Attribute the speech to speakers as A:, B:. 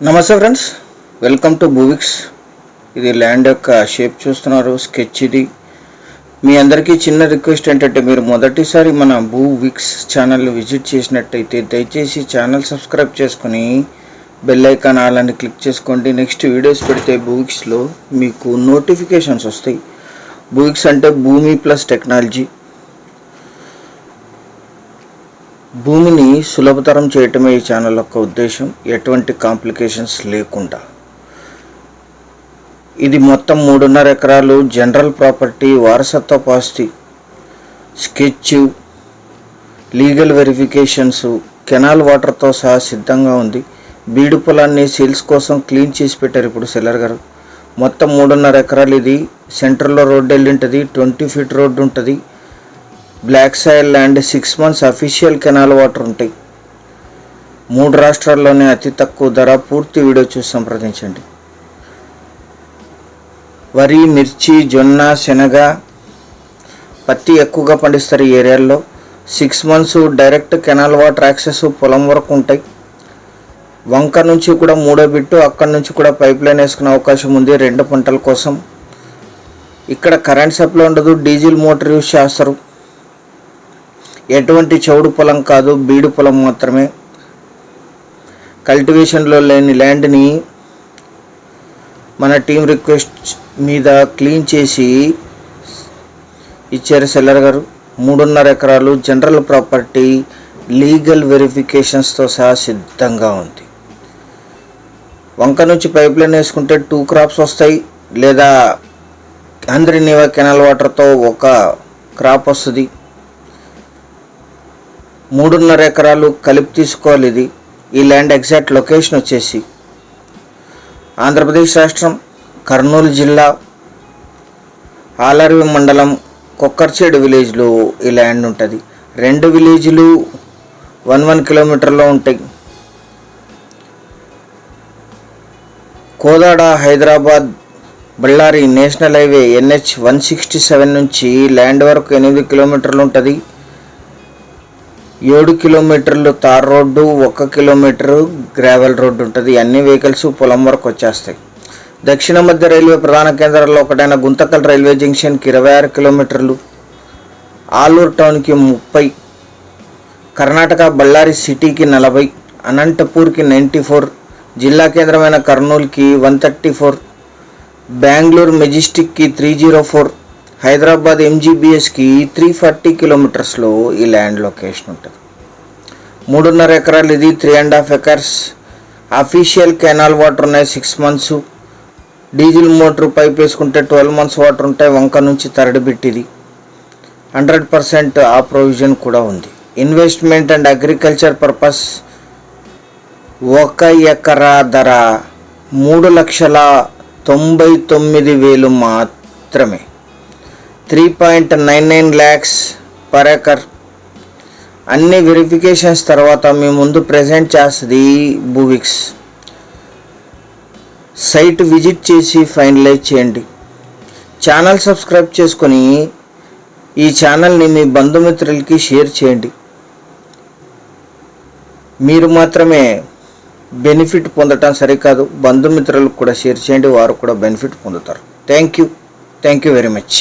A: నమస్తే friends, welcome to భూవిక్స్. ఇది land యొక్క షేప్ చూస్తున్నారు, స్కెచ్ ఇది. మీ అందరికీ చిన్న రిక్వెస్ట్ ఏంటంటే, మీరు మొదటిసారి మన భూవిక్స్ ఛానల్ విజిట్ చేసినట్టయితే దయచేసి ఛానల్ సబ్స్క్రైబ్ చేసుకొని బెల్ ఐకాన్ ఆల్ అని క్లిక్ చేసుకోండి. నెక్స్ట్ వీడియోస్ పెడితే భూవిక్స్లో మీకు నోటిఫికేషన్స్ వస్తాయి. భూవిక్స్ అంటే భూమి ప్లస్ టెక్నాలజీ. భూమిని సులభతరం చేయటమే ఈ ఛానల్ యొక్క ఉద్దేశం, ఎటువంటి కాంప్లికేషన్స్ లేకుండా. ఇది మొత్తం 3.5 ఎకరాలు జనరల్ ప్రాపర్టీ, వారసత్వ ఆస్తి, స్కెచ్, లీగల్ వెరిఫికేషన్స్, కెనాల్ వాటర్తో సహా సిద్ధంగా ఉంది. బీడు పొలాన్ని సేల్స్ కోసం క్లీన్ చేసి పెట్టారు ఇప్పుడు సెల్లర్ గారు. మొత్తం 3.5 ఎకరాలు. ఇది సెంటర్లో రోడ్డు వెళ్ళి ఉంటుంది, 20 ఫీట్ రోడ్డు ఉంటుంది. Black soil land, 6 months official canal water ఉంటాయి. 3 రాష్ట్రాల్లోనే అతి తక్కువ ధర. పూర్తి వీడియో చూసి సంప్రదించండి. వరి, మిర్చి, జొన్న, శనగ, పత్తి ఎక్కువగా పండిస్తారు ఈ ఏరియాల్లో. 6 months direct canal water access పొలం వరకు ఉంటాయి. వంక నుంచి కూడా 3వ బిట్టు, అక్కడి నుంచి కూడా పైప్ లైన్ వేసుకునే అవకాశం ఉంది 2 పంటల కోసం. ఇక్కడ కరెంట్ సప్లై ఉండదు, డీజిల్ మోటార్ యూజ్ చేస్తారు. ఎటువంటి చౌడు పొలం కాదు, బీడు పొలం మాత్రమే. కల్టివేషన్లో లేని ల్యాండ్ని మన టీం రిక్వెస్ట్ మీద క్లీన్ చేసి ఇచ్చారు సెల్లర్ గారు. 3.5 ఎకరాలు జనరల్ ప్రాపర్టీ, లీగల్ వెరిఫికేషన్స్తో సహా సిద్ధంగా ఉంది. వంక నుంచి పైప్ లైన్ వేసుకుంటే 2 crops వస్తాయి, లేదా అంద్రినీవా కెనాల్ వాటర్తో ఒక క్రాప్ వస్తుంది. 3.5 ఎకరాలు కలిపి తీసుకోవాలి. ఇది ఈ ల్యాండ్ ఎగ్జాక్ట్ లొకేషన్ వచ్చేసి ఆంధ్రప్రదేశ్ రాష్ట్రం, కర్నూలు జిల్లా, ఆలర్వి మండలం, కొక్కర్చేడు విలేజ్లో ఈ ల్యాండ్ ఉంటుంది. 2 విలేజ్లు 1 kilometerలో ఉంటాయి. Kodada, Hyderabad, Bellary national highway NH 167 నుంచి ల్యాండ్ వరకు 8 kilometerలు ఉంటుంది. 7 kilometerలు tar road, 1 kilometer gravel road ఉంటుంది. అన్ని వెహికల్స్ పొలం వరకు వచ్చేస్తాయి. దక్షిణ మధ్య రైల్వే ప్రధాన కేంద్రాల్లో ఒకటైన గుంతకల్ రైల్వే జంక్షన్కి 26 kilometerలు, ఆలూరు టౌన్కి 30, కర్ణాటక బళ్ళారి సిటీకి 40, అనంతపూర్కి 94, జిల్లా కేంద్రమైన కర్నూలుకి 134, బెంగళూరు మెజెస్టిక్కి 304, హైదరాబాద్ MGBSకి 340 kilometersలో ఈ ల్యాండ్ లొకేషన్ ఉంటుంది. 3.5 ఎకరాలు. ఇది 3.5 acres. అఫీషియల్ కెనాల్ వాటర్ ఉన్నాయి 6 months. డీజిల్ మోటార్ పైప్ వేసుకుంటే 12 months వాటర్ ఉంటాయి. వంక నుంచి థర్డ్ బిట్. ఇది 100% ఆ ప్రొవిజన్ కూడా ఉంది. ఇన్వెస్ట్మెంట్ అండ్ అగ్రికల్చర్ పర్పస్ 1 ఎకరా ధర 3,99,000 మాత్రమే. 3.99 lakhs per acre. అన్ని వెరిఫికేషన్స్ తర్వాత మీ ముందు ప్రజెంట్ చేస్తుంది భూవిక్స్. సైట్ విజిట్ చేసి ఫైనలైజ్ చేయండి. ఛానల్ సబ్స్క్రైబ్ చేసుకొని ఈ ఛానల్ని మీ బంధుమిత్రులకి షేర్ చేయండి. మీరు మాత్రమే బెనిఫిట్ పొందటం సరికాదు, బంధుమిత్రులకు కూడా షేర్ చేయండి, వారు కూడా బెనిఫిట్ పొందుతారు. Thank you very much.